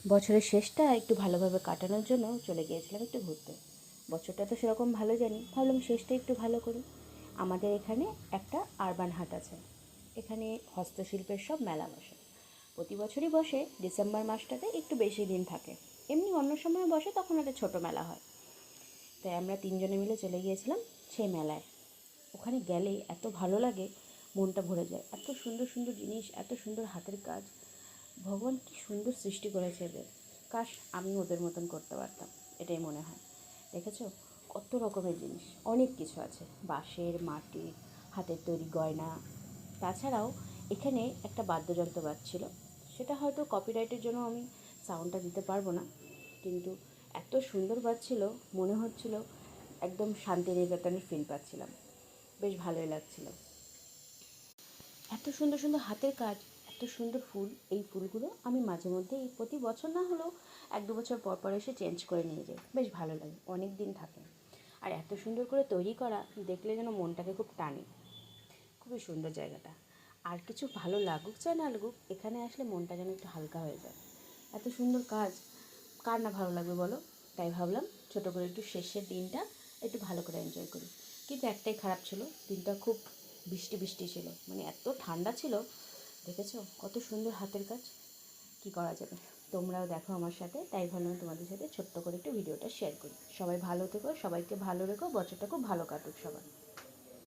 বছরের শেষটা একটু ভালোভাবে কাটানোর জন্য চলে গিয়েছিলাম একটু ঘুরতে। বছরটা তো সেরকম ভালো জানি, ভাবলাম শেষটা একটু ভালো করি। আমাদের এখানে একটা আরবান হাট আছে। এখানে হস্তশিল্পের সব মেলা বসে। প্রতি বছরই বসে, ডিসেম্বর মাসটাতে একটু বেশি দিন থাকে। এমনি অন্য সময় বসে, তখন একটা ছোটো মেলা হয়। তাই আমরা তিনজনে মিলে চলে গিয়েছিলাম সেই মেলায়। ওখানে গেলে এত ভালো লাগে, মনটা ভরে যায়। এত সুন্দর সুন্দর জিনিস, এত সুন্দর হাতের কাজ। ভগবান কী সুন্দর সৃষ্টি করেছে এদের। কাশ আমি ওদের মতন করতে পারতাম, এটাই মনে হয়। দেখেছো কত রকমের জিনিস, অনেক কিছু আছে, বাঁশের, মাটির, হাতের তৈরি গয়না। তাছাড়াও এখানে একটা বাদ্যযন্ত্র বাজছিল, সেটা হয়তো কপিরাইটের জন্য আমি সাউন্ডটা দিতে পারবো না, কিন্তু এত সুন্দর বাজছিল, মনে হচ্ছিল একদম শান্তিনিকেতনের ফিল পাচ্ছিলাম। বেশ ভালোই লাগছিল। এত সুন্দর সুন্দর হাতের কাজ, এত সুন্দর ফুল। এই ফুলগুলো আমি মাঝে মধ্যে, এই প্রতি বছর না হলেও 1-2 বছর পর পর এসে চেঞ্জ করে নিয়ে যাই। বেশ ভালো লাগে, অনেক দিন থাকে। আর এত সুন্দর করে তৈরি করা, দেখলে যেন মনটাকে খুব টানে। খুবই সুন্দর জায়গাটা। আর কিছু ভালো লাগুক চাই না লাগুক, এখানে আসলে মনটা যেন একটু হালকা হয়ে যায়। এত সুন্দর কাজ, কার না ভালো লাগবে বলো? তাই ভাবলাম ছোটো করে একটু শেষের দিনটা একটু ভালো করে এনজয় করি। কিন্তু একটাই খারাপ ছিল, দিনটা খুব বৃষ্টি বৃষ্টি ছিল, মানে এত ঠান্ডা ছিল। দেখেছো কত সুন্দর হাতের কাজ, কি করা যাবে। তোমরাও দেখো আমার সাথে, তাই ভাবলাম তোমাদের সাথে ছোট্ট করে একটু ভিডিওটা শেয়ার করি। সবাই ভালো থেকো, সবাইকে ভালো রেখো, বছরটা খুব ভালো কাটুক সবার।